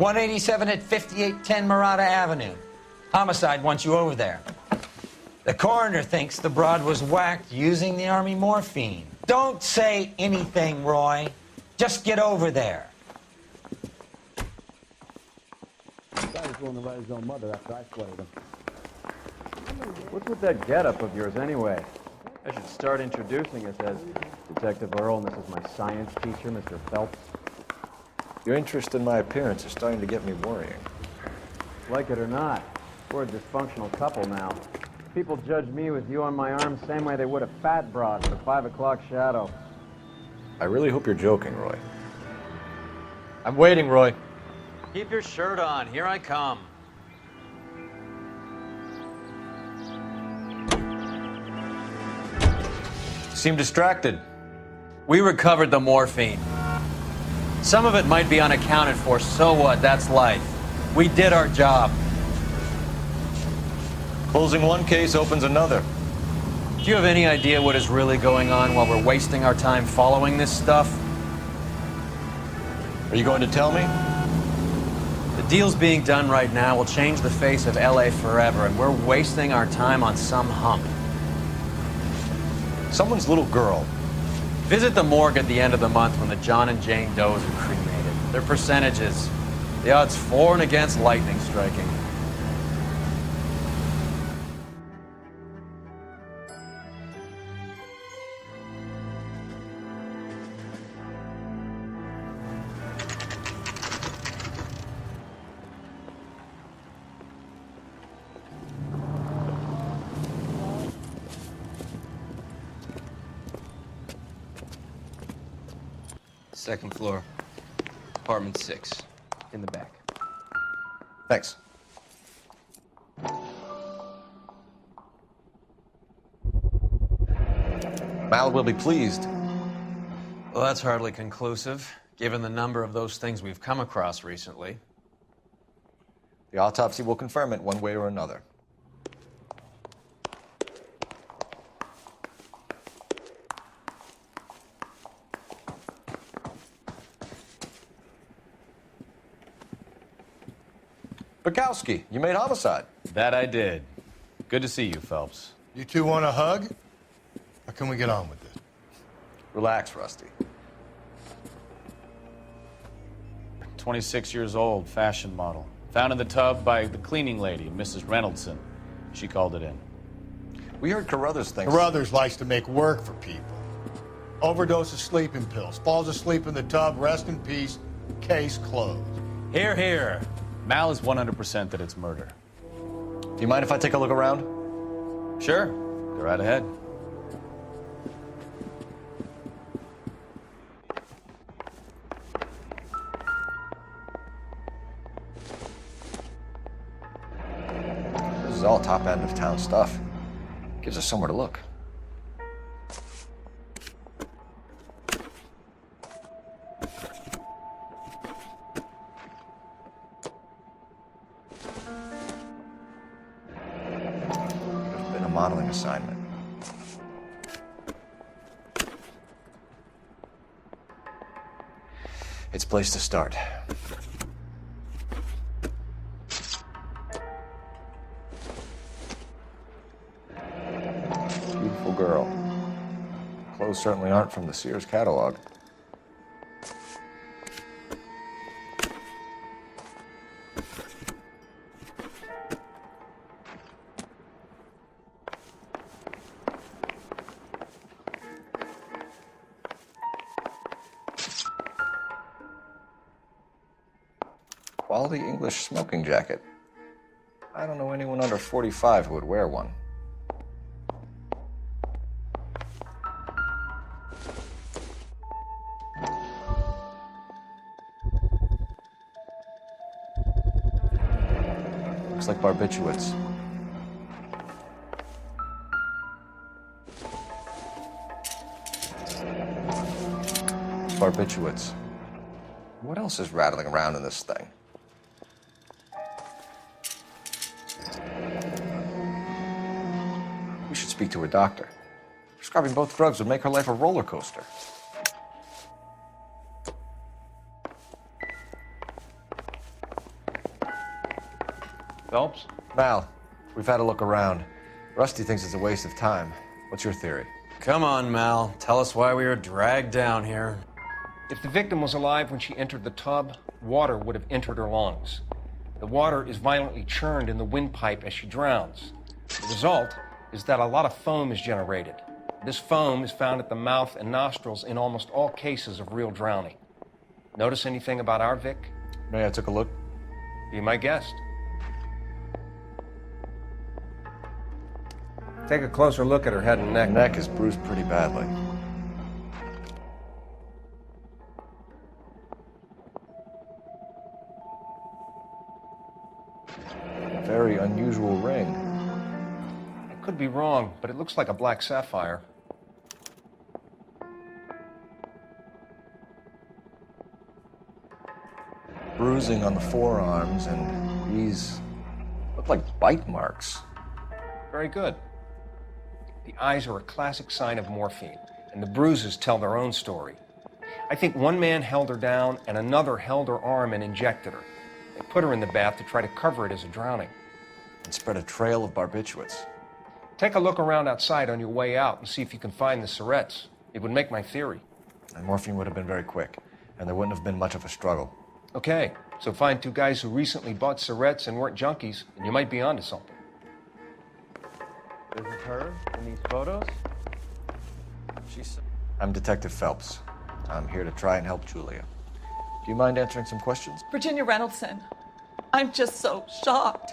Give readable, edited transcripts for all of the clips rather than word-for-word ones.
187 at 5810 Murata Avenue. Homicide wants you over there. The coroner thinks the broad was whacked using the Army morphine. Don't say anything, Roy. Just get over there. The guy was willing to write his own mother after I sweated him. What's with that getup of yours, anyway? I should start introducing us as Detective Earle, and this is my science teacher, Mr. Phelps. Your interest in my appearance is starting to get me worrying. Like it or not, we're a dysfunctional couple now. People judge me with you on my arm same way they would a fat broad with a 5 o'clock shadow. I really hope you're joking, Roy. I'm waiting, Roy. Keep your shirt on. Here I come. Seem distracted. We recovered the morphine. Some of it might be unaccounted for. So what? That's life. We did our job. Closing one case opens another. Do you have any idea what is really going on while we're wasting our time following this stuff? Are you going to tell me? The deals being done right now will change the face of LA forever, and we're wasting our time on some hump. Someone's little girl. Visit the morgue at the end of the month when the John and Jane Does are cremated. Their percentages. The odds for and against lightning striking. Second floor, apartment 6, in the back. Thanks. Mal will be pleased. Well, that's hardly conclusive, given the number of those things we've come across recently. The autopsy will confirm it one way or another. Bukowski, you made homicide. That I did. Good to see you, Phelps. You two want a hug? Or can we get on with this? Relax, Rusty. 26 years old, fashion model. Found in the tub by the cleaning lady, Mrs. Reynoldson. She called it in. We heard Carruthers thinks... Carruthers likes to make work for people. Overdose of sleeping pills. Falls asleep in the tub. Rest in peace. Case closed. Here, here. Mal is 100% that it's murder. Do you mind if I take a look around? Sure. Go right ahead. This is all top end of town stuff. Gives us somewhere to look. Modeling assignment. It's a place to start. Beautiful girl. Clothes certainly aren't from the Sears catalog. Quality English smoking jacket. I don't know anyone under 45 who would wear one. Looks like barbiturates. Barbiturates. What else is rattling around in this thing? We should speak to her doctor. Prescribing both drugs would make her life a roller coaster. Phelps? Mal, we've had a look around. Rusty thinks it's a waste of time. What's your theory? Come on, Mal. Tell us why we were dragged down here. If the victim was alive when she entered the tub, water would have entered her lungs. The water is violently churned in the windpipe as she drowns. The result is that a lot of foam is generated. This foam is found at the mouth and nostrils in almost all cases of real drowning. Notice anything about our Vic? May I took a look? Be my guest. Take a closer look at her head and neck. Her neck is bruised pretty badly. Very unusual ring. I could be wrong, but it looks like a black sapphire. Bruising on the forearms, and these look like bite marks. Very good. The eyes are a classic sign of morphine, and the bruises tell their own story. I think one man held her down and another held her arm and injected her. They put her in the bath to try to cover it as a drowning. And spread a trail of barbiturates. Take a look around outside on your way out and see if you can find the syrettes. It would make my theory. And morphine would have been very quick, and there wouldn't have been much of a struggle. Okay, so find two guys who recently bought syrettes and weren't junkies, and you might be onto something. This is her in these photos? I'm Detective Phelps. I'm here to try and help Julia. Do you mind answering some questions? Virginia Reynoldson, I'm just so shocked.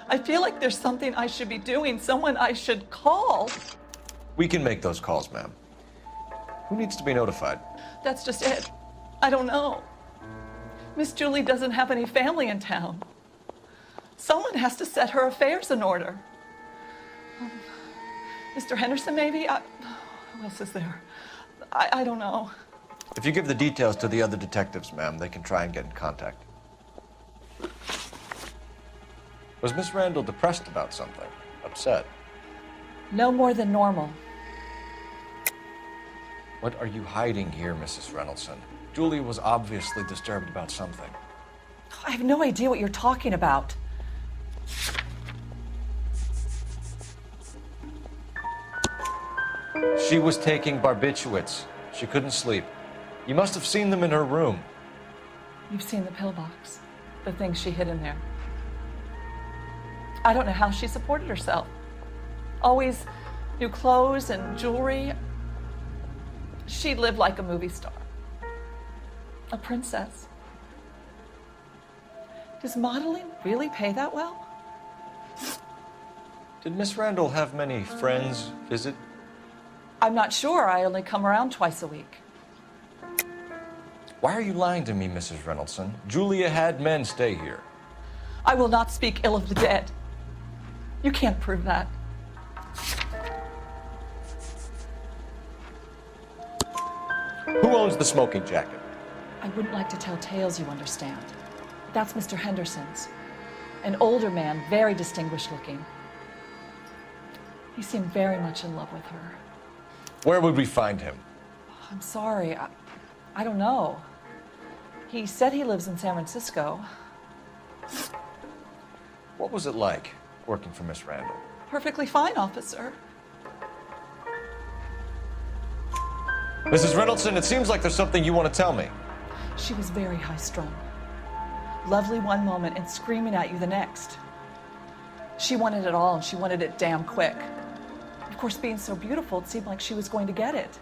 I feel like there's something I should be doing, someone I should call. We can make those calls, ma'am. Who needs to be notified? That's just it. I don't know. Miss Julie doesn't have any family in town. Someone has to set her affairs in order. Mr. Henderson, maybe? Who else is there? I don't know. If you give the details to the other detectives, ma'am, they can try and get in contact. Was Miss Randall depressed about something? Upset? No more than normal. What are you hiding here, Mrs. Reynoldson? Julia was obviously disturbed about something. I have no idea what you're talking about. She was taking barbiturates. She couldn't sleep. You must have seen them in her room. You've seen the pillbox, the things she hid in there. I don't know how she supported herself. Always new clothes and jewelry. She lived like a movie star. A princess. Does modeling really pay that well? Did Miss Randall have many friends visit? I'm not sure. I only come around twice a week. Why are you lying to me, Mrs. Reynoldson? Julia had men stay here. I will not speak ill of the dead. You can't prove that. Who owns the smoking jacket? I wouldn't like to tell tales, you understand. That's Mr. Henderson's. An older man, very distinguished looking. He seemed very much in love with her. Where would we find him? I'm sorry, I don't know. He said he lives in San Francisco. What was it like working for Miss Randall? Perfectly fine, officer. Mrs. Reynoldson, it seems like there's something you want to tell me. She was very high-strung. Lovely one moment and screaming at you the next. She wanted it all, and she wanted it damn quick. Of course, being so beautiful, it seemed like she was going to get it.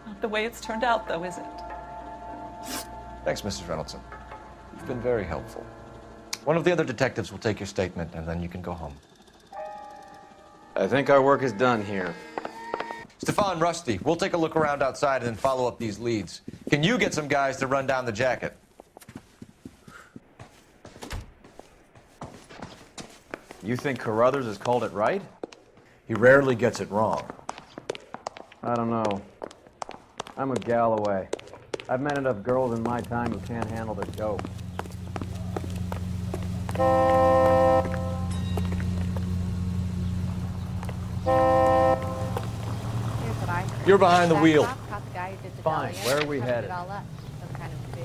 Not the way it's turned out, though, is it? Thanks, Mrs. Reynoldson. You've been very helpful. One of the other detectives will take your statement, and then you can go home. I think our work is done here. Stefan, Rusty, we'll take a look around outside and then follow up these leads. Can you get some guys to run down the jacket? You think Carruthers has called it right? He rarely gets it wrong. I don't know. I'm a Galloway. I've met enough girls in my time who can't handle the dope. Here's what I heard. You're behind the That wheel. cop caught the guy who did the Fine. dahlia, Where are we covered headed? it all up. Some kind of big...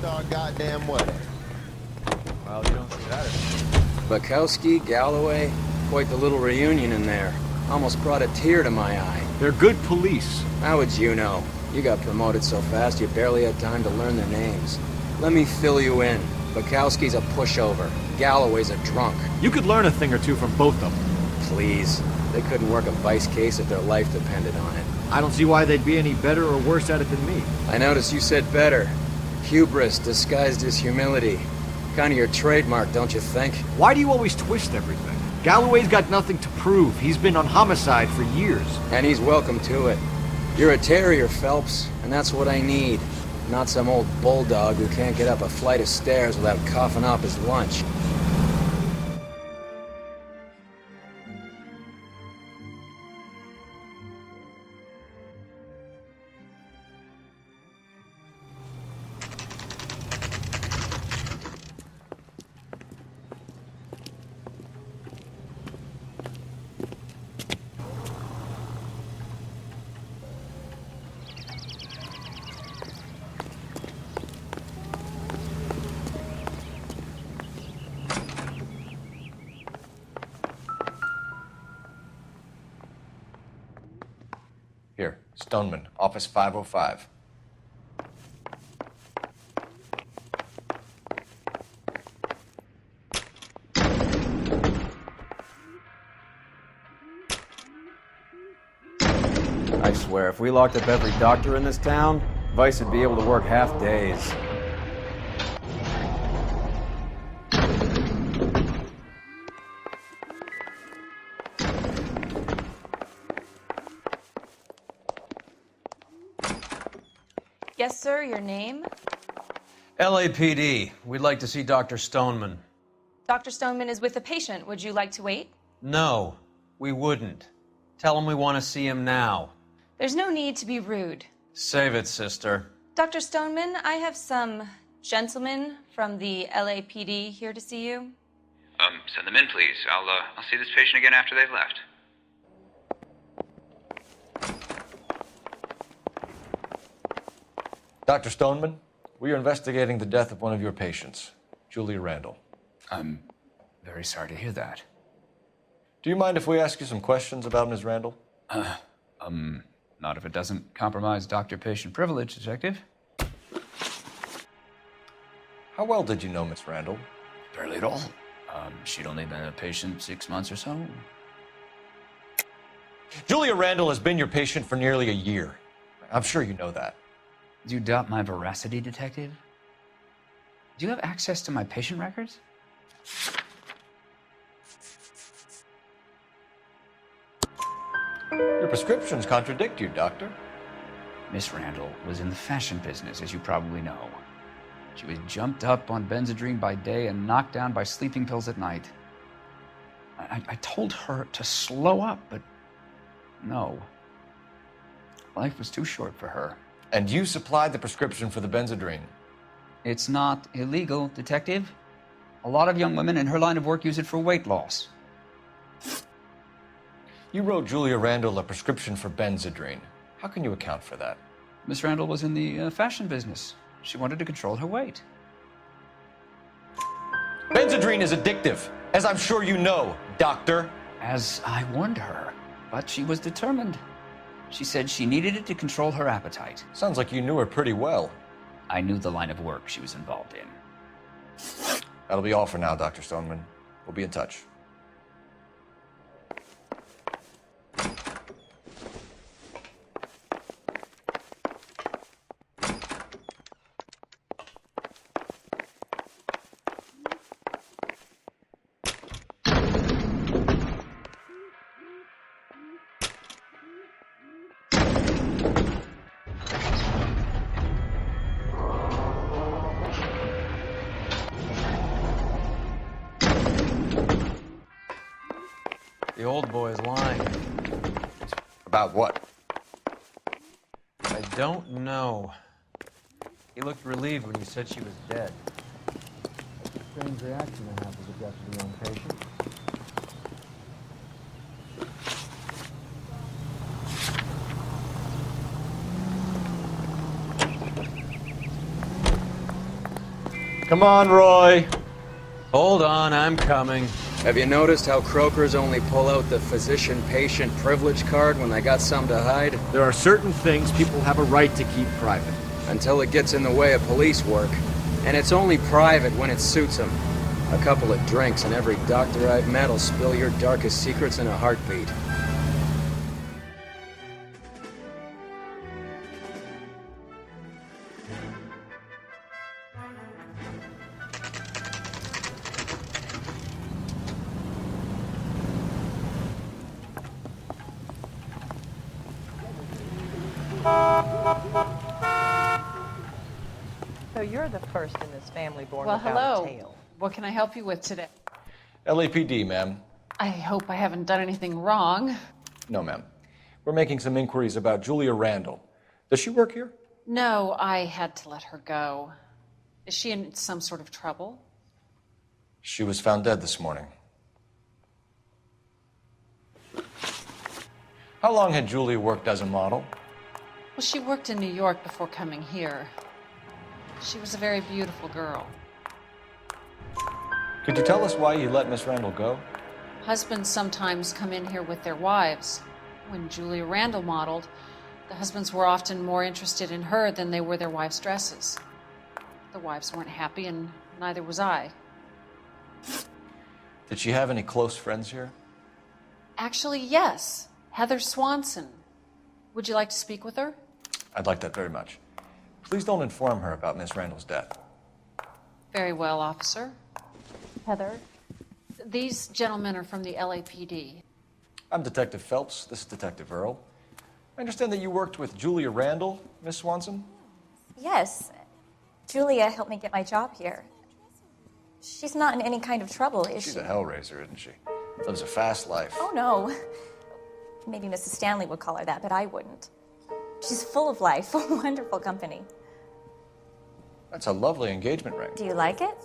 Rockstar goddamn wedding. Well, you don't see that. Bukowski, Galloway, quite the little reunion in there. Almost brought a tear to my eye. They're good police. How would you know? You got promoted so fast you barely had time to learn their names. Let me fill you in. Bukowski's a pushover. Galloway's a drunk. You could learn a thing or two from both of them. Please. They couldn't work a vice case if their life depended on it. I don't see why they'd be any better or worse at it than me. I noticed you said better. Hubris disguised as humility. Kind of your trademark, don't you think? Why do you always twist everything? Galloway's got nothing to prove. He's been on homicide for years. And he's welcome to it. You're a terrier, Phelps, and that's what I need. Not some old bulldog who can't get up a flight of stairs without coughing up his lunch. Here, Stoneman, office 505. I swear, if we locked up every doctor in this town, Vice would be able to work half days. Yes, sir, your name? LAPD. We'd like to see Dr. Stoneman. Dr. Stoneman is with a patient. Would you like to wait? No, we wouldn't. Tell him we want to see him now. There's no need to be rude. Save it, sister. Dr. Stoneman, I have some gentlemen from the LAPD here to see you. Send them in, please. I'll see this patient again after they've left. Dr. Stoneman, we are investigating the death of one of your patients, Julia Randall. I'm very sorry to hear that. Do you mind if we ask you some questions about Ms. Randall? Not if it doesn't compromise doctor-patient privilege, Detective. How well did you know Miss Randall? Barely at all. She'd only been a patient 6 months or so. Julia Randall has been your patient for nearly a year. I'm sure you know that. Do you doubt my veracity, Detective? Do you have access to my patient records? Your prescriptions contradict you, Doctor. Miss Randall was in the fashion business, as you probably know. She was jumped up on Benzedrine by day and knocked down by sleeping pills at night. I told her to slow up, but no. Life was too short for her. And you supplied the prescription for the Benzedrine? It's not illegal, Detective. A lot of young women in her line of work use it for weight loss. You wrote Julia Randall a prescription for Benzedrine. How can you account for that? Miss Randall was in the fashion business. She wanted to control her weight. Benzedrine is addictive, as I'm sure you know, Doctor. As I warned her, but she was determined. She said she needed it to control her appetite. Sounds like you knew her pretty well. I knew the line of work she was involved in. That'll be all for now, Dr. Stoneman. We'll be in touch. The old boy is lying. About what? I don't know. He looked relieved when you said she was dead. Strange reaction to have with a death of a young patient. Come on, Roy. Hold on, I'm coming. Have you noticed how croakers only pull out the physician-patient privilege card when they got something to hide? There are certain things people have a right to keep private. Until it gets in the way of police work. And it's only private when it suits them. A couple of drinks and every doctor I've met will spill your darkest secrets in a heartbeat. So you're the first in this family born Well, without hello. a tail. What can I help you with today? LAPD, ma'am. I hope I haven't done anything wrong. No, ma'am. We're making some inquiries about Julia Randall. Does she work here? No, I had to let her go. Is she in some sort of trouble? She was found dead this morning. How long had Julia worked as a model? Well, she worked in New York before coming here. She was a very beautiful girl. Could you tell us why you let Miss Randall go? Husbands sometimes come in here with their wives. When Julia Randall modeled, the husbands were often more interested in her than they were their wives' dresses. The wives weren't happy, and neither was I. Did she have any close friends here? Actually, yes. Heather Swanson. Would you like to speak with her? I'd like that very much. Please don't inform her about Miss Randall's death. Very well, officer. Heather, these gentlemen are from the LAPD. I'm Detective Phelps. This is Detective Earle. I understand that you worked with Julia Randall, Miss Swanson? Yes. Julia helped me get my job here. She's not in any kind of trouble, is she? She's a hellraiser, isn't she? Lives a fast life. Oh, no. Maybe Mrs. Stanley would call her that, but I wouldn't. She's full of life, a wonderful company. That's a lovely engagement ring. Do you like it?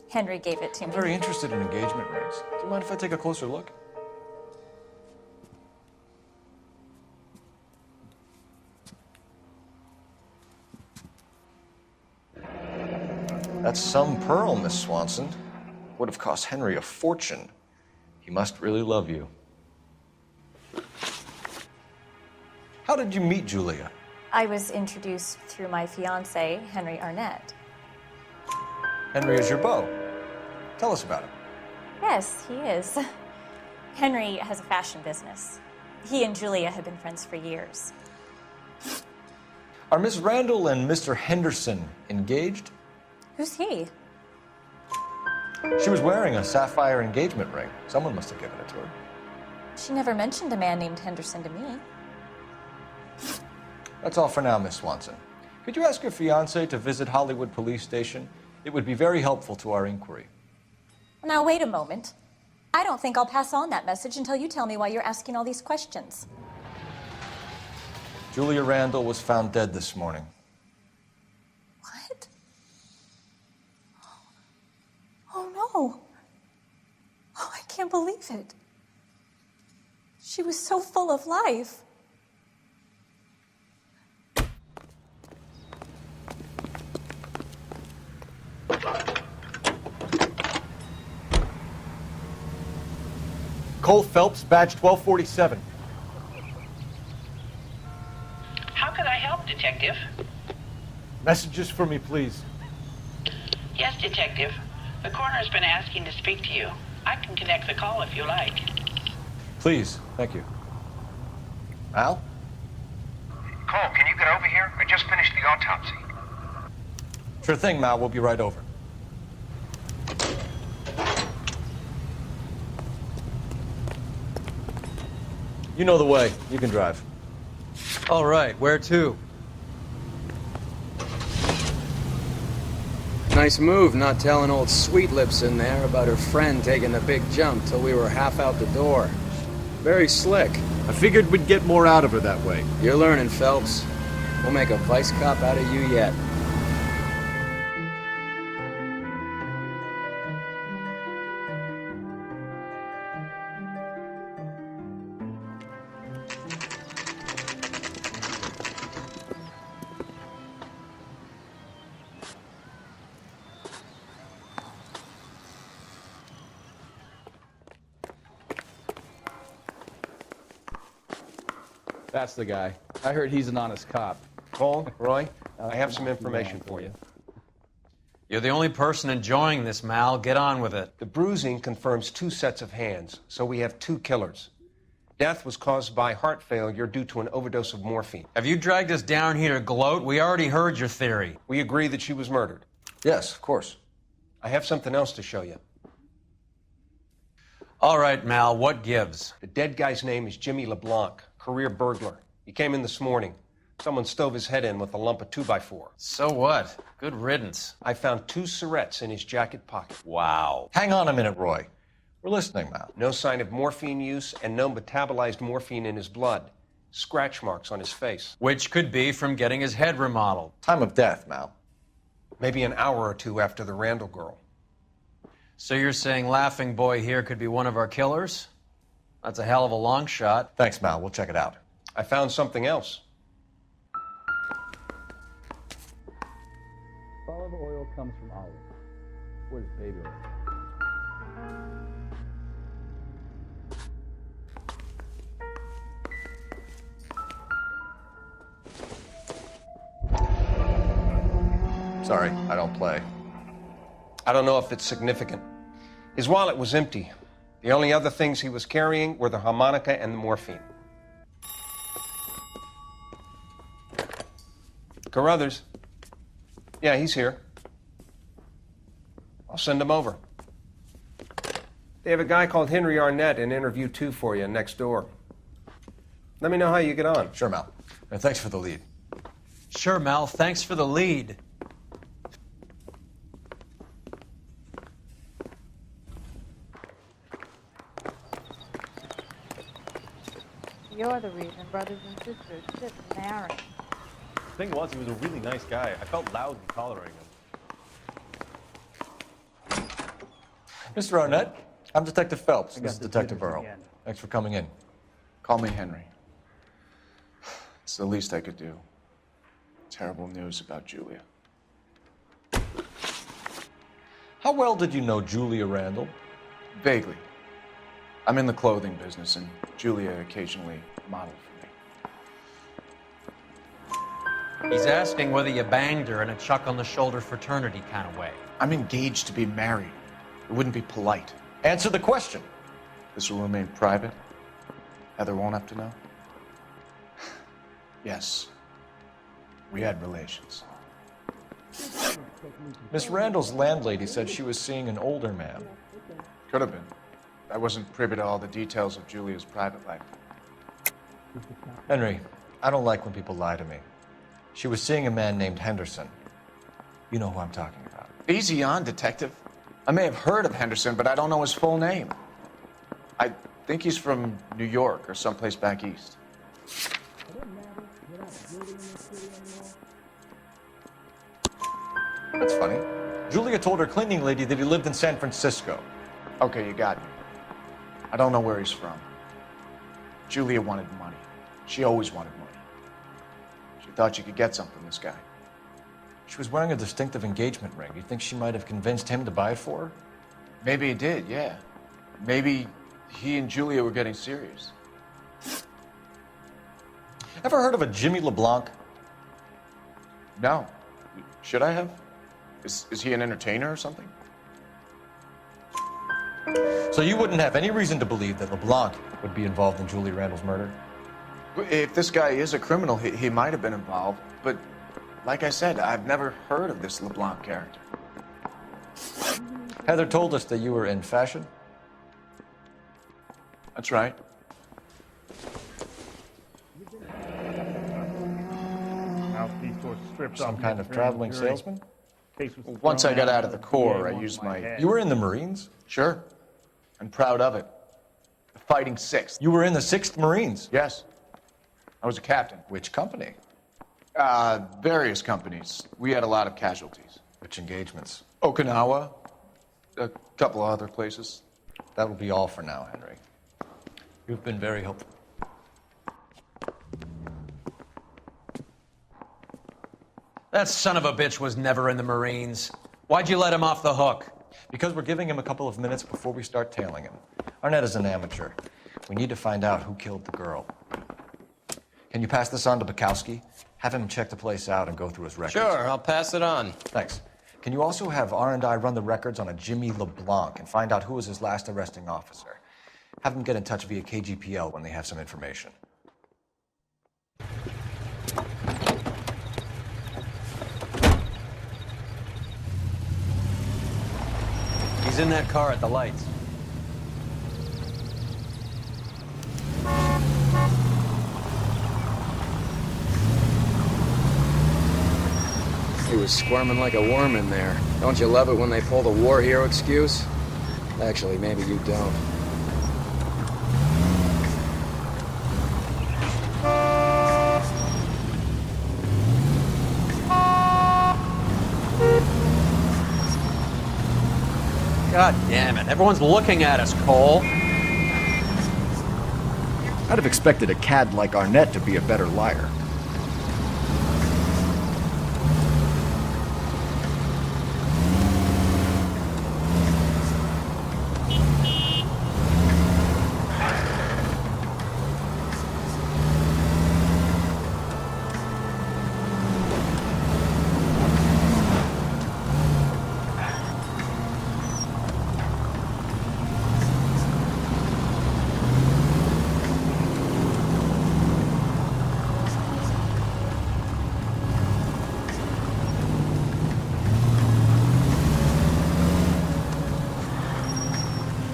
Henry gave it to I'm me. very interested in engagement rings. Do you mind if I take a closer look? That's some pearl, Miss Swanson. Would have cost Henry a fortune. He must really love you. How did you meet Julia? I was introduced through my fiancé, Henry Arnett. Henry is your beau. Tell us about him. Yes, he is. Henry has a fashion business. He and Julia have been friends for years. Are Miss Randall and Mr. Henderson engaged? Who's he? She was wearing a sapphire engagement ring. Someone must have given it to her. She never mentioned a man named Henderson to me. That's all for now, Miss Swanson. Could you ask your fiancé to visit Hollywood Police Station? It would be very helpful to our inquiry. Now, wait a moment. I don't think I'll pass on that message until you tell me why you're asking all these questions. Julia Randall was found dead this morning. What? Oh, no. Oh, I can't believe it. She was so full of life. Cole Phelps, badge 1247. How can I help, Detective? Messages for me, please. Yes, Detective. The coroner's been asking to speak to you. I can connect the call if you like. Please, thank you. Al? Cole, can you get over here? I just finished the autopsy. Sure thing, Mal. We'll be right over. You know the way. You can drive. All right, where to? Nice move not telling old Sweet Lips in there about her friend taking the big jump till we were half out the door. Very slick. I figured we'd get more out of her that way. You're learning, Phelps. We'll make a vice cop out of you yet. That's the guy. I heard he's an honest cop. Cole, Roy, I have some information for you. You're the only person enjoying this, Mal. Get on with it. The bruising confirms 2 sets of hands, so we have 2 killers. Death was caused by heart failure due to an overdose of morphine. Have you dragged us down here to gloat? We already heard your theory. We agree that she was murdered. Yes, of course. I have something else to show you. All right, Mal, what gives? The dead guy's name is Jimmy LeBlanc, career burglar. He came in this morning. Someone stove his head in with a lump of 2x4. So what? Good riddance. I found 2 cigarettes in his jacket pocket. Wow. Hang on a minute, Roy. We're listening now. No sign of morphine use and no metabolized morphine in his blood. Scratch marks on his face. Which could be from getting his head remodeled. Time of death, Mal. Maybe an hour or 2 after the Randall girl. So you're saying Laughing Boy here could be one of our killers? That's a hell of a long shot. Thanks, Mal. We'll check it out. I found something else. Olive oil comes from olives. Where's baby oil? Sorry, I don't play. I don't know if it's significant. His wallet was empty. The only other things he was carrying were the harmonica and the morphine. Carruthers. Yeah, he's here. I'll send him over. They have a guy called Henry Arnett in interview 2 for you next door. Let me know how you get on. Sure, Mal. And thanks for the lead. Sure, Mal. Thanks for the lead. You're the reason brothers and sisters shouldn't marry. The thing was, he was a really nice guy. I felt lousy tolerating him. Mr. Arnett, I'm Detective Phelps. This is Detective Earle. Thanks for coming in. Call me Henry. It's the least I could do. Terrible news about Julia. How well did you know Julia Randall? Vaguely. I'm in the clothing business, and Julia occasionally modeled for me. He's asking whether you banged her in a chuck-on-the-shoulder fraternity kind of way. I'm engaged to be married. It wouldn't be polite. Answer the question. This will remain private. Heather won't have to know. Yes. We had relations. Miss Randall's landlady said she was seeing an older man. Could have been. I wasn't privy to all the details of Julia's private life. Henry, I don't like when people lie to me. She was seeing a man named Henderson. You know who I'm talking about. Easy on, Detective. I may have heard of Henderson, but I don't know his full name. I think he's from New York or someplace back east. That's funny. Julia told her cleaning lady that he lived in San Francisco. Okay, you got me. I don't know where he's from. Julia wanted money. She always wanted money. She thought she could get some from this guy. She was wearing a distinctive engagement ring. You think she might have convinced him to buy it for her? Maybe he did, yeah. Maybe he and Julia were getting serious. Ever heard of a Jimmy LeBlanc? No. Should I have? Is he an entertainer or something? So you wouldn't have any reason to believe that LeBlanc would be involved in Julie Randall's murder? If this guy is a criminal, he might have been involved. But like I said, I've never heard of this LeBlanc character. Heather told us that you were in fashion. That's right. Some kind of traveling salesman? Once I got out of the Corps, I used my... You were in the Marines? Sure. I'm proud of it. The Fighting Sixth. You were in the 6th Marines? Yes. I was a captain. Which company? Various companies. We had a lot of casualties. Which engagements? Okinawa. A couple of other places. That will be all for now, Henry. You've been very helpful. That son of a bitch was never in the Marines. Why'd you let him off the hook? Because we're giving him a couple of minutes before we start tailing him. Arnett is an amateur. We need to find out who killed the girl. Can you pass this on to Bukowski? Have him check the place out and go through his records. Sure, I'll pass it on. Thanks. Can you also have R&I run the records on a Jimmy LeBlanc and find out who was his last arresting officer? Have them get in touch via KGPL when they have some information. He's in that car at the lights. He was squirming like a worm in there. Don't you love it when they pull the war hero excuse? Actually, maybe you don't. God damn it. Everyone's looking at us, Cole. I'd have expected a cad like Arnett to be a better liar.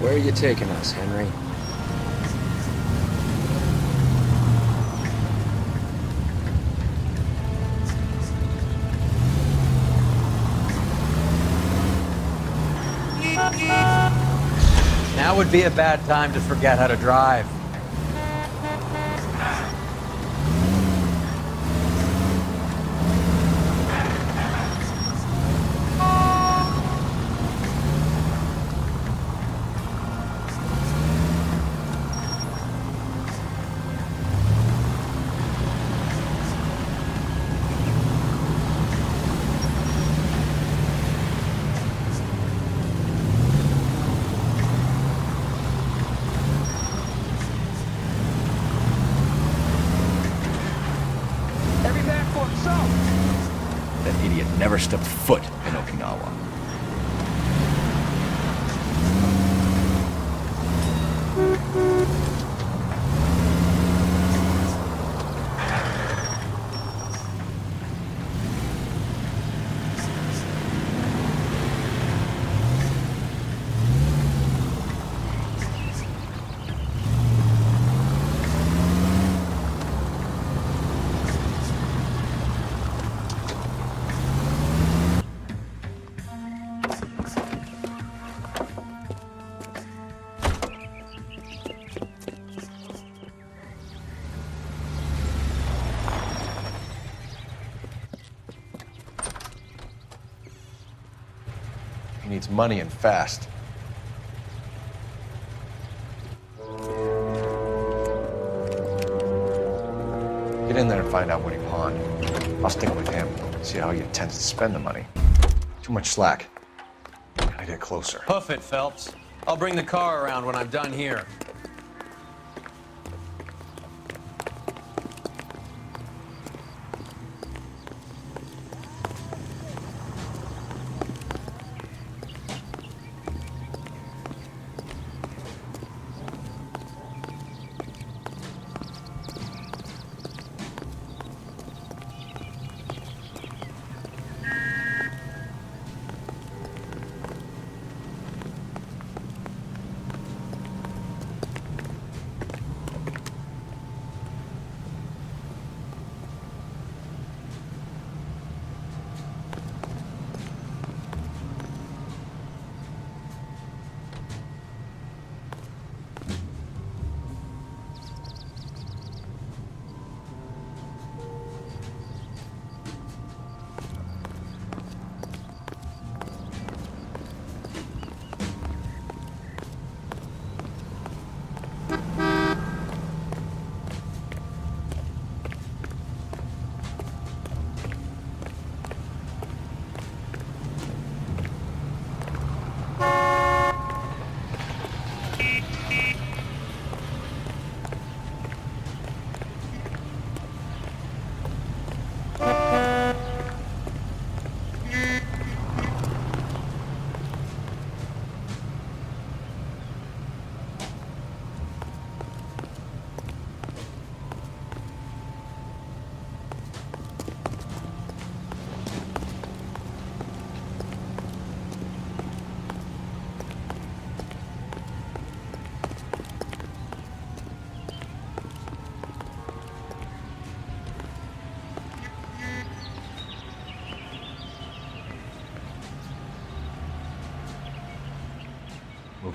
Where are you taking us, Henry? Now would be a bad time to forget how to drive. That idiot never stepped foot in Okinawa. He needs money and fast. Get in there and find out what he pawned. I'll stick with him, see how he intends to spend the money. Too much slack. Gotta get closer. Hoof it, Phelps. I'll bring the car around when I'm done here.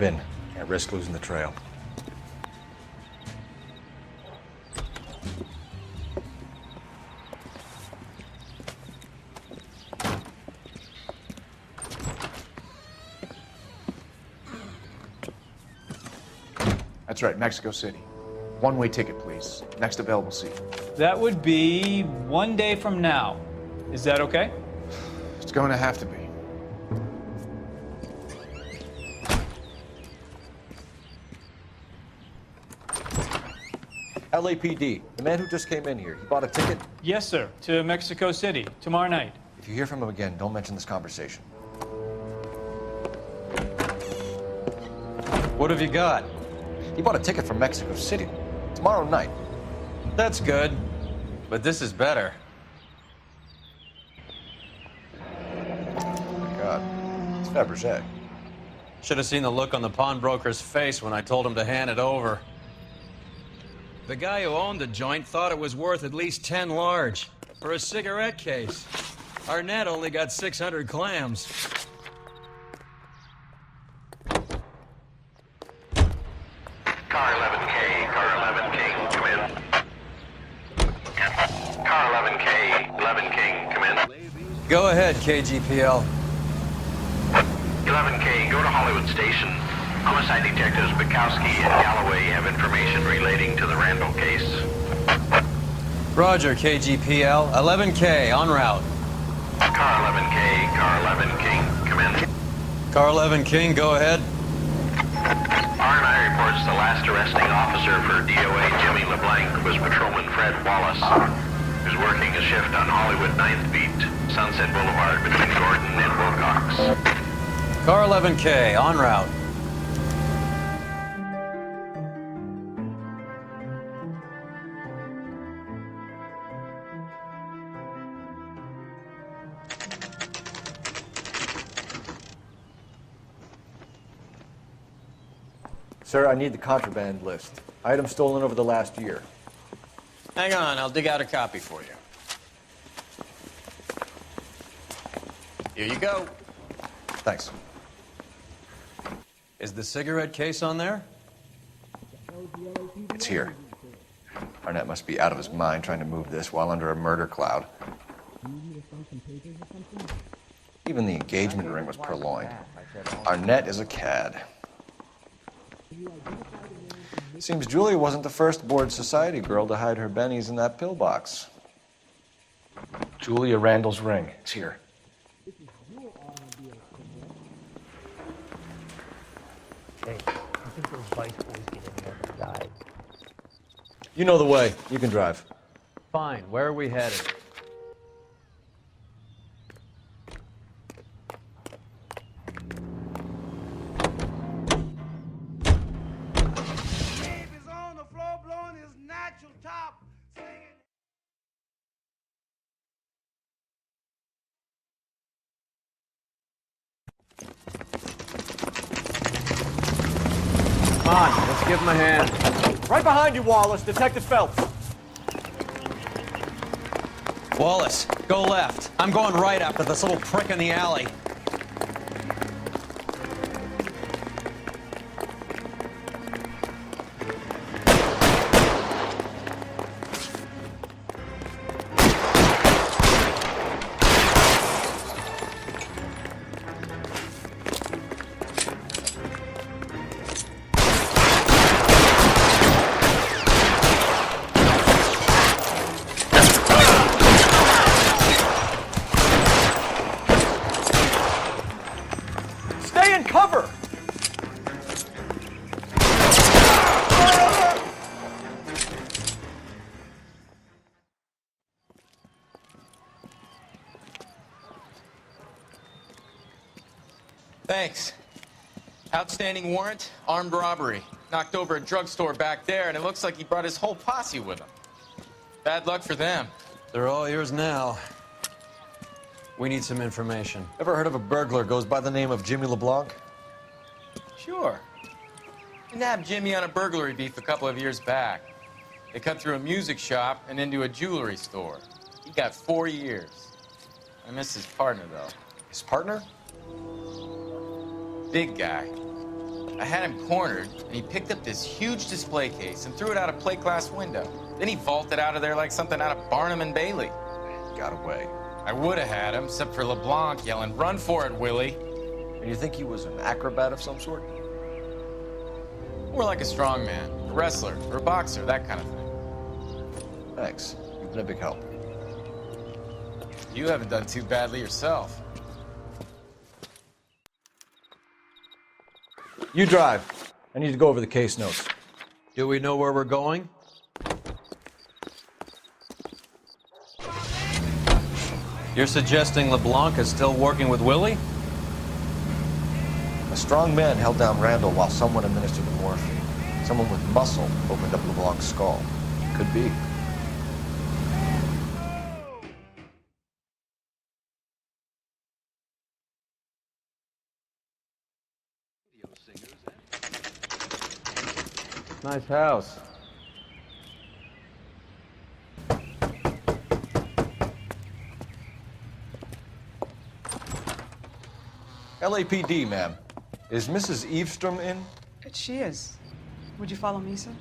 in. Can't risk losing the trail. That's right, Mexico City. One-way ticket, please. Next available seat. That would be 1 day from now. Is that okay? It's going to have to be. LAPD, the man who just came in here, he bought a ticket? Yes, sir. To Mexico City, tomorrow night. If you hear from him again, don't mention this conversation. What have you got? He bought a ticket from Mexico City. Tomorrow night. That's good. But this is better. Oh my God. It's Fabergé. Should have seen the look on the pawnbroker's face when I told him to hand it over. The guy who owned the joint thought it was worth at least 10 large for a cigarette case. Arnett only got 600 clams. Car 11K, car 11K, come in. Car 11K, 11K, come in. Go ahead, KGPL. 11K, go to Hollywood Station. Homicide detectives Bukowski and Galloway have information relating to the Randall case. Roger, KGPL. 11K, en route. Car 11K, car 11 King, come in. Car 11 King, go ahead. R&I reports the last arresting officer for DOA Jimmy LeBlanc was Patrolman Fred Wallace, who's working a shift on Hollywood 9th Beat, Sunset Boulevard between Gordon and Wilcox. Car 11K, en route. Sir, I need the contraband list. Items stolen over the last year. Hang on, I'll dig out a copy for you. Here you go. Thanks. Is the cigarette case on there? It's here. Arnett must be out of his mind trying to move this while under a murder cloud. Even the engagement ring was purloined. Arnett is a cad. Seems Julia wasn't the first bored society girl to hide her bennies in that pillbox. Julia Randall's ring. It's here. Hey, I think those vice boys get in there and die. You know the way. You can drive. Fine. Where are we headed? Come on, let's give him a hand. Right behind you, Wallace. Detective Phelps. Wallace, go left. I'm going right after this little prick in the alley. Thanks. Outstanding warrant, armed robbery. Knocked over a drugstore back there, and it looks like he brought his whole posse with him. Bad luck for them. They're all yours now. We need some information. Ever heard of a burglar goes by the name of Jimmy LeBlanc? Sure. We nabbed Jimmy on a burglary beef a couple of years back. They cut through a music shop and into a jewelry store. He got 4 years. I miss his partner, though. His partner? Big guy. I had him cornered, and he picked up this huge display case and threw it out a plate glass window. Then he vaulted out of there like something out of Barnum and Bailey. Got away. I would have had him, except for LeBlanc yelling, "Run for it, Willy!" And you think he was an acrobat of some sort? More like a strongman, a wrestler, or a boxer, that kind of thing. Thanks. You've been a big help. You haven't done too badly yourself. You drive. I need to go over the case notes. Do we know where we're going? You're suggesting LeBlanc is still working with Willy? A strong man held down Randall while someone administered the morphine. Someone with muscle opened up LeBlanc's skull. Could be. Nice house. LAPD, ma'am. Is Mrs. Evestrom in? She is. Would you follow me, sir?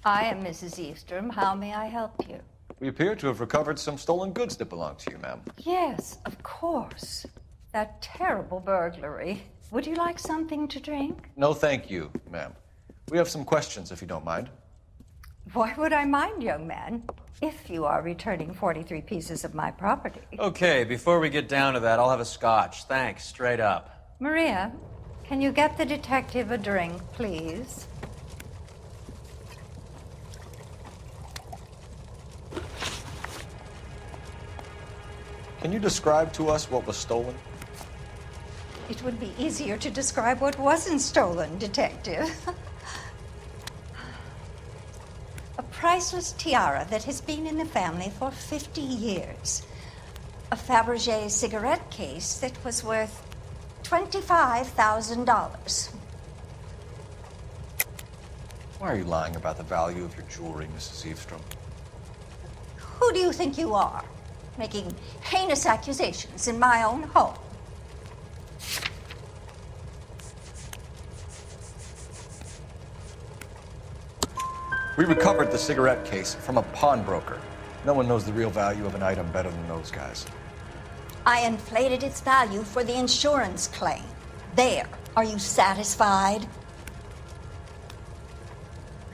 I am Mrs. Evestrom. How may I help you? We appear to have recovered some stolen goods that belong to you, ma'am. Yes, of course. That terrible burglary. Would you like something to drink? No, thank you, ma'am. We have some questions, if you don't mind. Why would I mind, young man, if you are returning 43 pieces of my property? Okay, before we get down to that, I'll have a scotch. Thanks, straight up. Maria, can you get the detective a drink, please? Can you describe to us what was stolen? It would be easier to describe what wasn't stolen, detective. A priceless tiara that has been in the family for 50 years. A Fabergé cigarette case that was worth $25,000. Why are you lying about the value of your jewelry, Mrs. Evestrom? Who do you think you are, making heinous accusations in my own home? We recovered the cigarette case from a pawnbroker. No one knows the real value of an item better than those guys. I inflated its value for the insurance claim. There. Are you satisfied?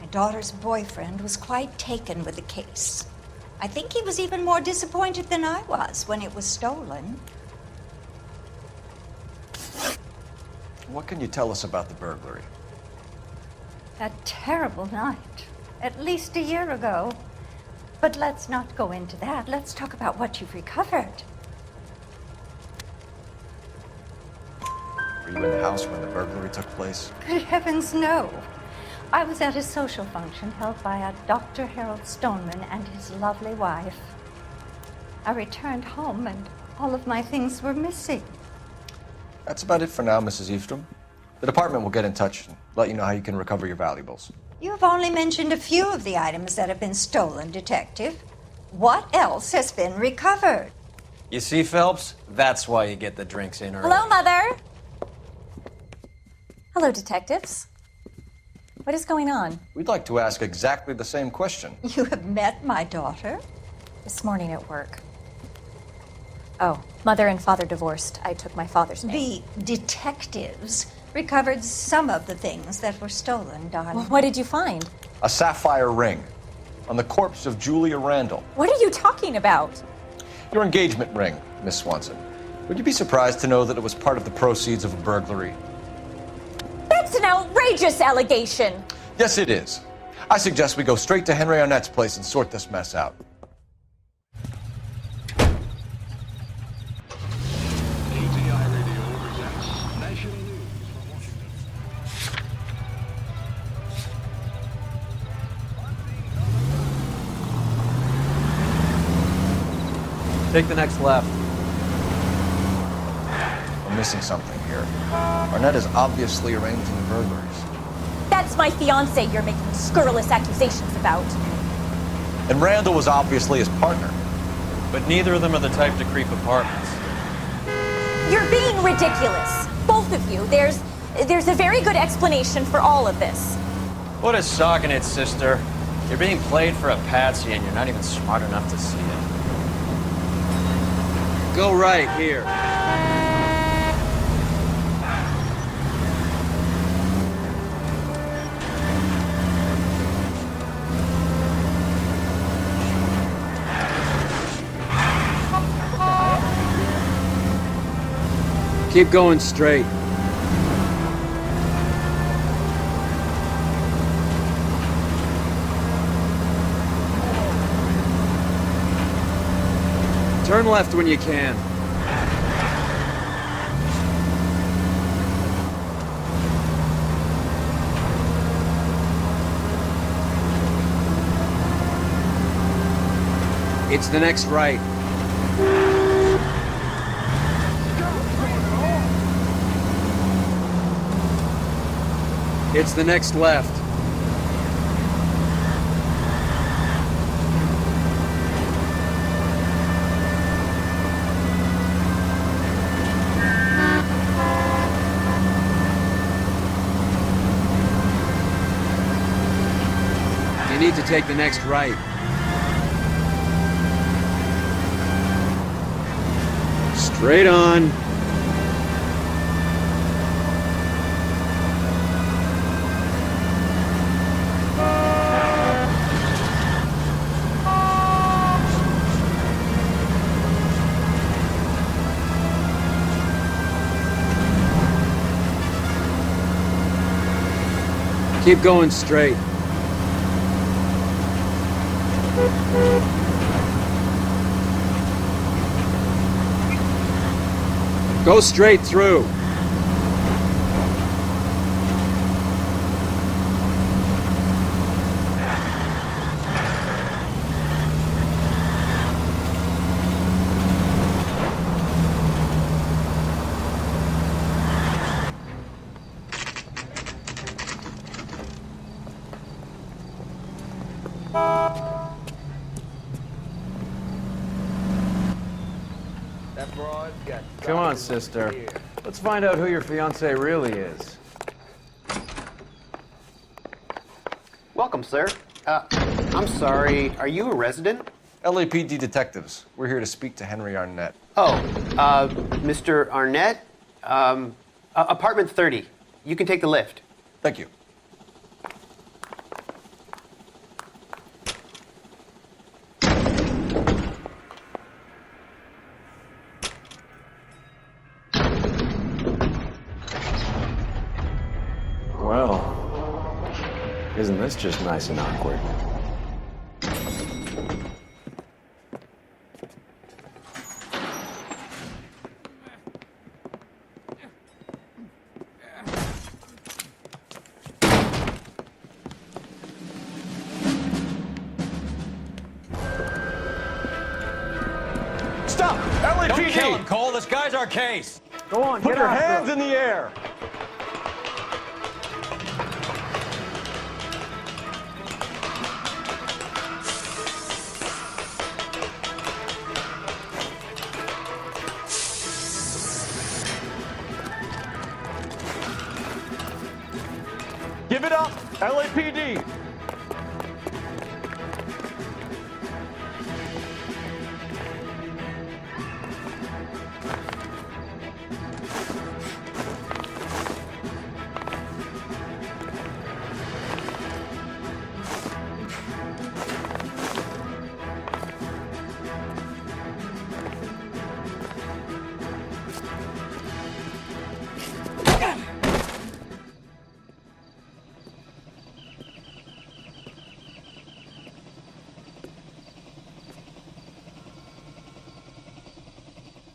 My daughter's boyfriend was quite taken with the case. I think he was even more disappointed than I was when it was stolen. What can you tell us about the burglary? That terrible night. At least a year ago. But let's not go into that. Let's talk about what you've recovered. Were you in the house when the burglary took place? Good heavens, no. I was at a social function held by a Dr. Harold Stoneman and his lovely wife. I returned home and all of my things were missing. That's about it for now, Mrs. Evestrom. The department will get in touch and let you know how you can recover your valuables. You have only mentioned a few of the items that have been stolen, Detective. What else has been recovered? You see, Phelps? That's why you get the drinks in early. Hello, Mother. Hello, detectives. What is going on? We'd like to ask exactly the same question. You have met my daughter? This morning at work. Oh, mother and father divorced. I took my father's name. The detectives recovered some of the things that were stolen, darling. Well, what did you find? A sapphire ring on the corpse of Julia Randall. What are you talking about? Your engagement ring, Miss Swanson. Would you be surprised to know that it was part of the proceeds of a burglary? That's an outrageous allegation. Yes, it is. I suggest we go straight to Henry Arnett's place and sort this mess out. Take the next left. We're missing something here. Arnett is obviously arranging the burglaries. That's my fiance you're making scurrilous accusations about. And Randall was obviously his partner. But neither of them are the type to creep apartments. You're being ridiculous. Both of you. There's a very good explanation for all of this. What is sogging it, sister? You're being played for a patsy and you're not even smart enough to see it. Go right here. Keep going straight. Turn left when you can. It's the next right. It's the next left. You need to take the next right. Straight on. Keep going straight. Go straight through. Come on, sister. Let's find out who your fiance really is. Welcome, sir. I'm sorry, are you a resident? LAPD detectives. We're here to speak to Henry Arnett. Oh, Mr. Arnett? Apartment 30. You can take the lift. Thank you. Well, isn't this just nice and awkward? Stop! LAPD! Don't kill him, Cole. This guy's our case. Go on, Put get your out, hands bro. in the air. Give it up, LAPD!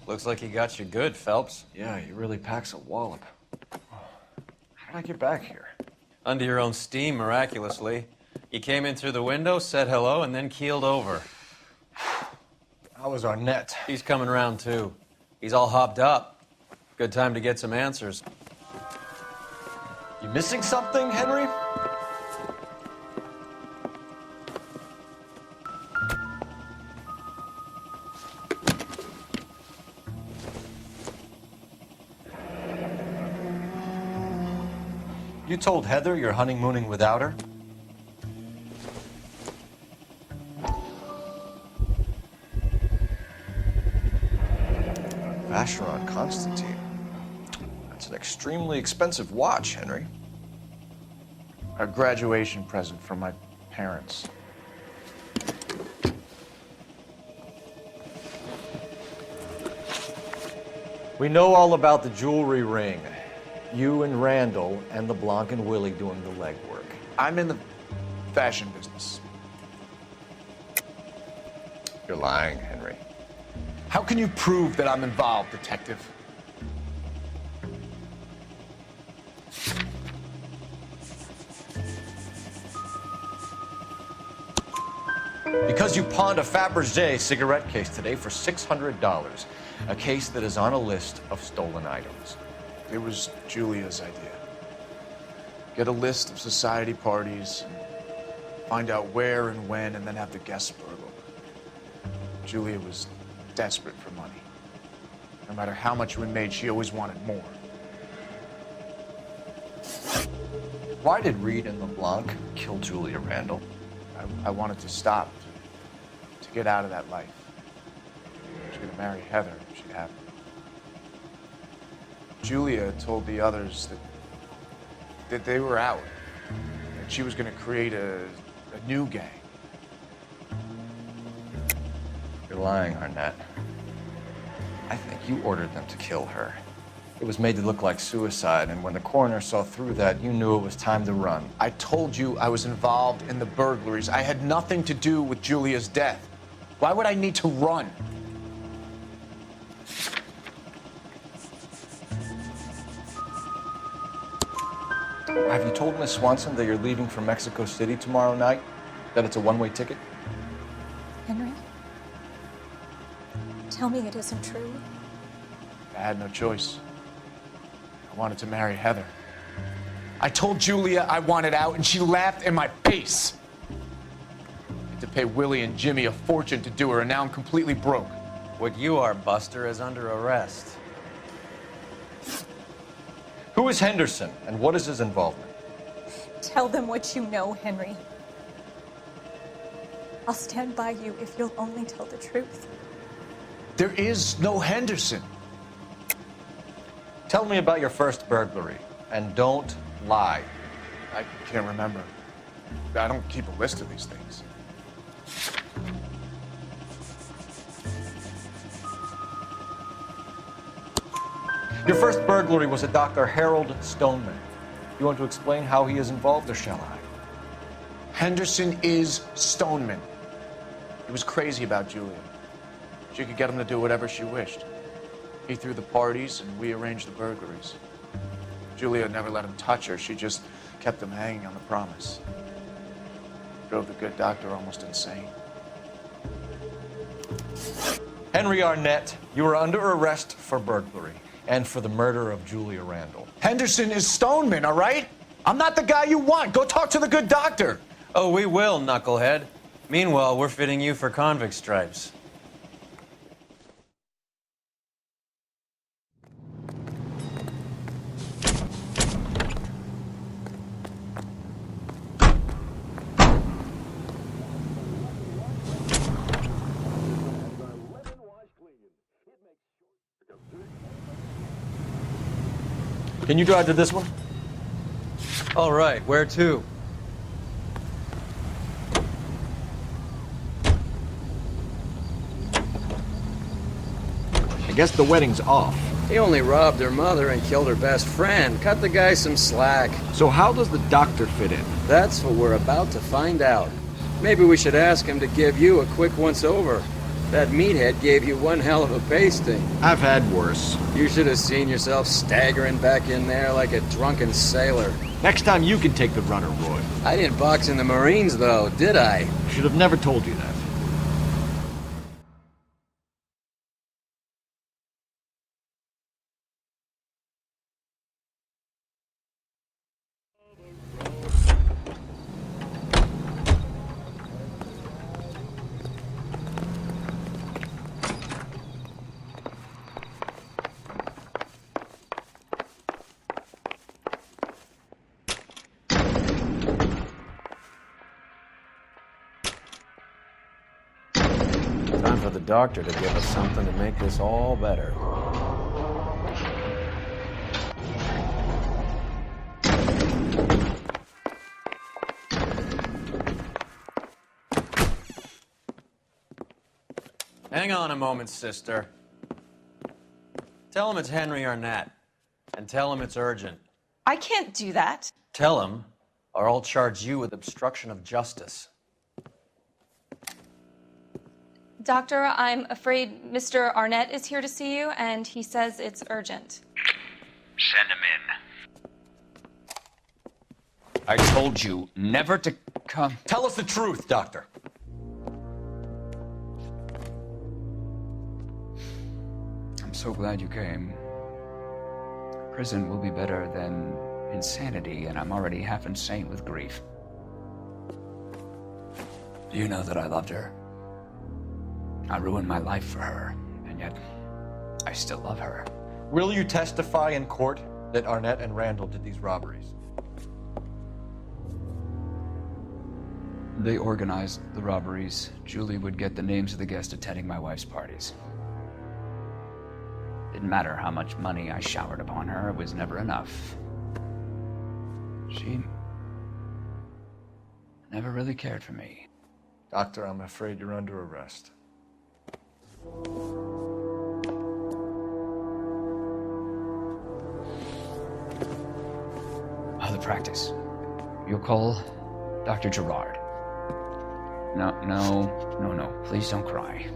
Looks like he got you good, Phelps. Yeah, he really packs a wallop. How did I get back here? Under your own steam, miraculously. You came in through the window, said hello, and then keeled over. How was Arnett? He's coming around, too. He's all hopped up. Good time to get some answers. You missing something, Henry? You told Heather you're honeymooning without her? Vacheron Constantine. That's an extremely expensive watch, Henry. A graduation present from my parents. We know all about the jewelry ring. You and Randall and LeBlanc and Willy doing the legwork. I'm in the fashion business. You're lying, Henry. How can you prove that I'm involved, Detective? Because you pawned a Fabergé cigarette case today for $600. A case that is on a list of stolen items. It was Julia's idea. Get a list of society parties, and find out where and when, and then have the guests burgled. Julia was desperate for money. No matter how much we made, she always wanted more. Why did Reed and LeBlanc kill Julia Randall? I wanted to stop, to get out of that life. She was gonna marry Heather if she happened. Julia told the others that they were out, that she was gonna create a new gang. You're lying, Arnett. I think you ordered them to kill her. It was made to look like suicide, and when the coroner saw through that, you knew it was time to run. I told you I was involved in the burglaries. I had nothing to do with Julia's death. Why would I need to run? Have you told Miss Swanson that you're leaving for Mexico City tomorrow night? That it's a one-way ticket? Henry? Tell me it isn't true. I had no choice. I wanted to marry Heather. I told Julia I wanted out, and she laughed in my face. I had to pay Willy and Jimmy a fortune to do her, and now I'm completely broke. What you are, Buster, is under arrest. Who is Henderson, and what is his involvement? Tell them what you know, Henry. I'll stand by you if you'll only tell the truth. There is no Henderson. Tell me about your first burglary, and don't lie. I can't remember. I don't keep a list of these things. Your first burglary was at Dr. Harold Stoneman. You want to explain how he is involved, or shall I? Henderson is Stoneman. He was crazy about Julia. She could get him to do whatever she wished. He threw the parties, and we arranged the burglaries. Julia never let him touch her. She just kept him hanging on the promise. Drove the good doctor almost insane. Henry Arnett, you are under arrest for burglary and for the murder of Julia Randall. Henderson is Stoneman, all right? I'm not the guy you want. Go talk to the good doctor. Oh, we will, knucklehead. Meanwhile, we're fitting you for convict stripes. Can you drive to this one? All right, where to? I guess the wedding's off. He only robbed her mother and killed her best friend. Cut the guy some slack. So how does the doctor fit in? That's what we're about to find out. Maybe we should ask him to give you a quick once-over. That meathead gave you one hell of a pasting. I've had worse. You should have seen yourself staggering back in there like a drunken sailor. Next time you can take the runner, Roy. I didn't box in the Marines, though, did I? Should have never told you that. for the doctor to give us something to make this all better. Hang on a moment, sister. Tell him it's Henry Arnett, and tell him it's urgent. I can't do that. Tell him, or I'll charge you with obstruction of justice. Doctor, I'm afraid Mr. Arnett is here to see you, and he says it's urgent. Send him in. I told you never to come. Tell us the truth, Doctor. I'm so glad you came. Prison will be better than insanity, and I'm already half insane with grief. Do you know that I loved her? I ruined my life for her, and yet I still love her. Will you testify in court that Arnett and Randall did these robberies? They organized the robberies. Julie would get the names of the guests attending my wife's parties. Didn't matter how much money I showered upon her, it was never enough. She never really cared for me. Doctor, I'm afraid you're under arrest. The practice. You'll call Dr. Gerard. No. Please don't cry.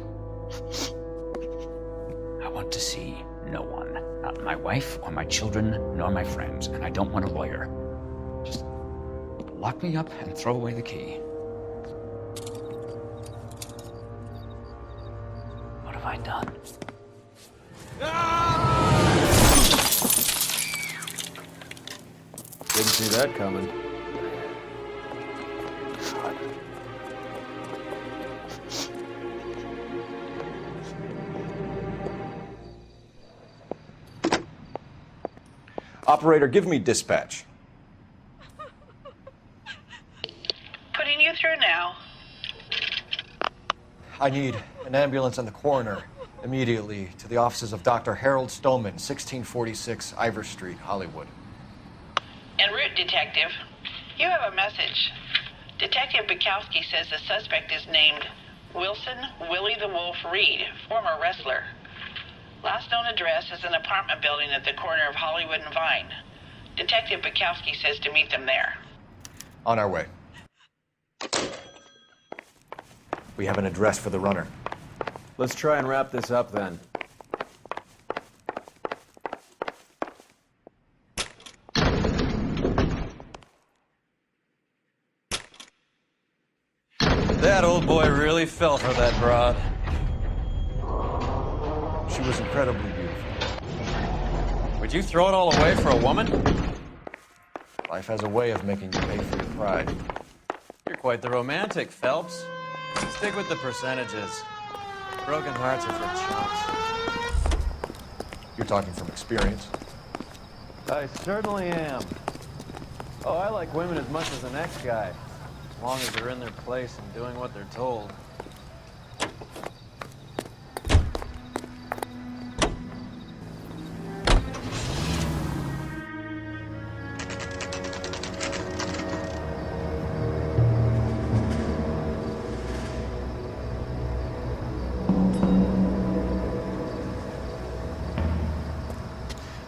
I want to see no one. Not my wife or my children, nor my friends. And I don't want a lawyer. Just lock me up and throw away the key. What have I done? Didn't see that coming. Operator, give me dispatch. Putting you through now. I need an ambulance and the coroner immediately to the offices of Dr. Harold Stoneman, 1646 Ivor Street, Hollywood. En route, Detective. You have a message. Detective Bukowski says the suspect is named Wilson Willy the Wolf Reed, former wrestler. Last known address is an apartment building at the corner of Hollywood and Vine. Detective Bukowski says to meet them there. On our way. We have an address for the runner. Let's try and wrap this up then. That old boy really fell for that broad. She was incredibly beautiful. Would you throw it all away for a woman? Life has a way of making you pay for your pride. You're quite the romantic, Phelps. Stick with the percentages. Broken hearts are for chumps. You're talking from experience. I certainly am. Oh, I like women as much as the next guy. As long as they're in their place and doing what they're told.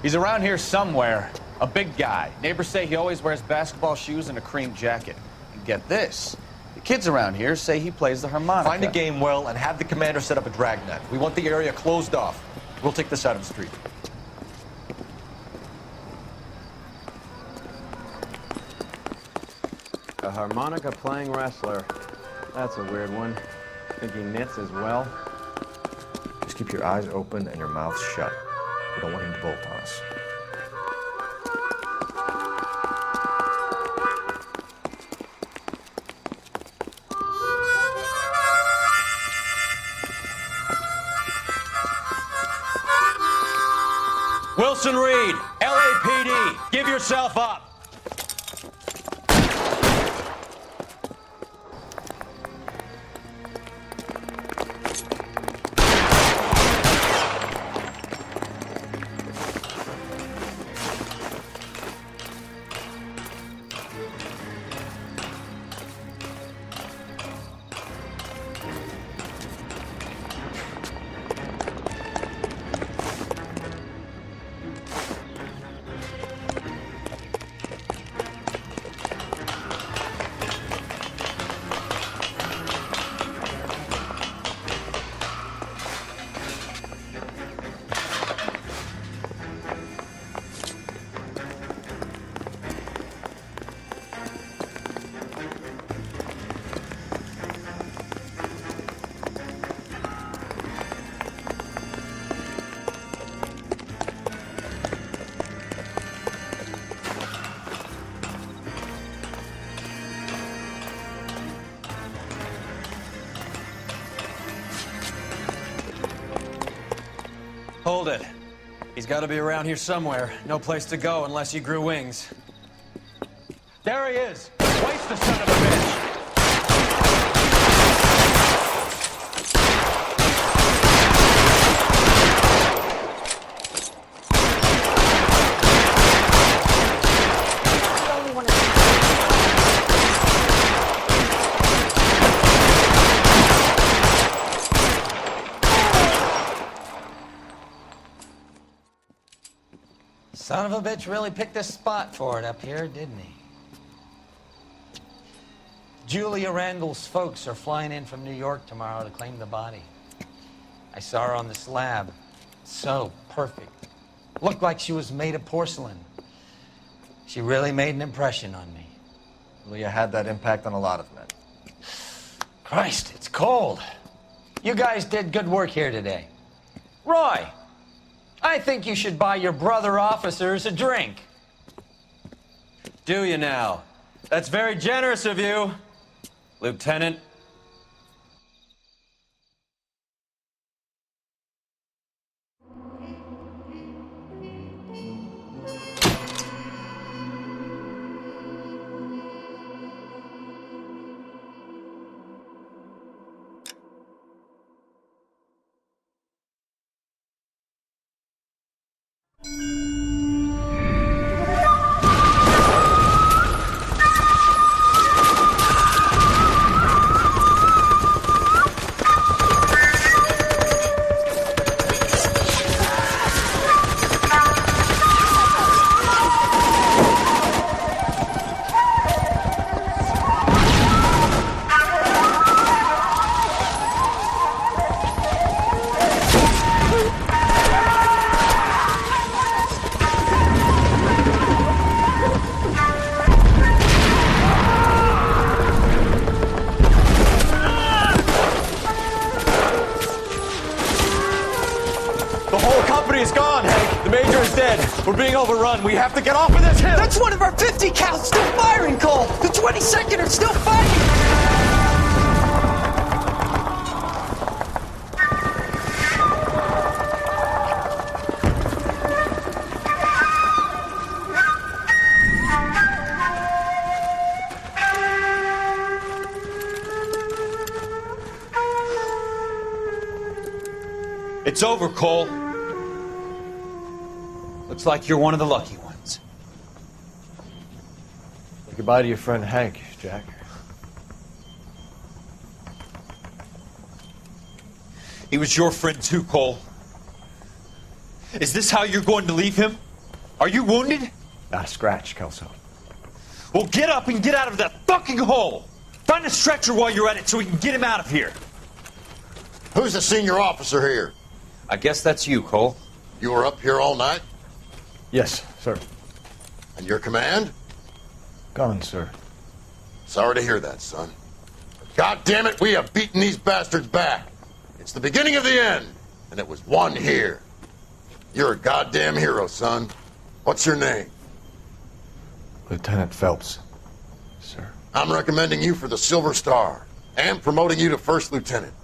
He's around here somewhere. A big guy. Neighbors say he always wears basketball shoes and a cream jacket. And get this. The kids around here say he plays the harmonica. Find a game well and have the commander set up a dragnet. We want the area closed off. We'll take this out of the street. A harmonica playing wrestler. That's a weird one. Think he knits as well? Just keep your eyes open and your mouth shut. We don't want him to bolt on us. Wilson Reed, LAPD, give yourself up. Nailed it. He's got to be around here somewhere. No place to go unless he grew wings. There he is. Waste the son of a bitch. Son of a bitch really picked a spot for it up here, didn't he? Julia Randall's folks are flying in from New York tomorrow to claim the body. I saw her on the slab. So perfect. Looked like she was made of porcelain. She really made an impression on me. Leah had that impact on a lot of men. Christ, it's cold. You guys did good work here today. Roy, I think you should buy your brother officers a drink. Do you now? That's very generous of you, Lieutenant. We're being overrun. We have to get off of this hill. That's one of our 50 cals still firing, Cole. The 22nd are still fighting. It's over, Cole. Looks like you're one of the lucky ones. Say goodbye to your friend Hank, Jack. He was your friend too, Cole. Is this how you're going to leave him? Are you wounded? Not a scratch, Kelso. Well, get up and get out of that fucking hole! Find a stretcher while you're at it so we can get him out of here. Who's the senior officer here? I guess that's you, Cole. You were up here all night? Yes, sir. And your command? Gone, sir. Sorry to hear that, son. God damn it, we have beaten these bastards back. It's the beginning of the end, and it was won here. You're a goddamn hero, son. What's your name? Lieutenant Phelps, sir. I'm recommending you for the Silver Star and promoting you to First Lieutenant.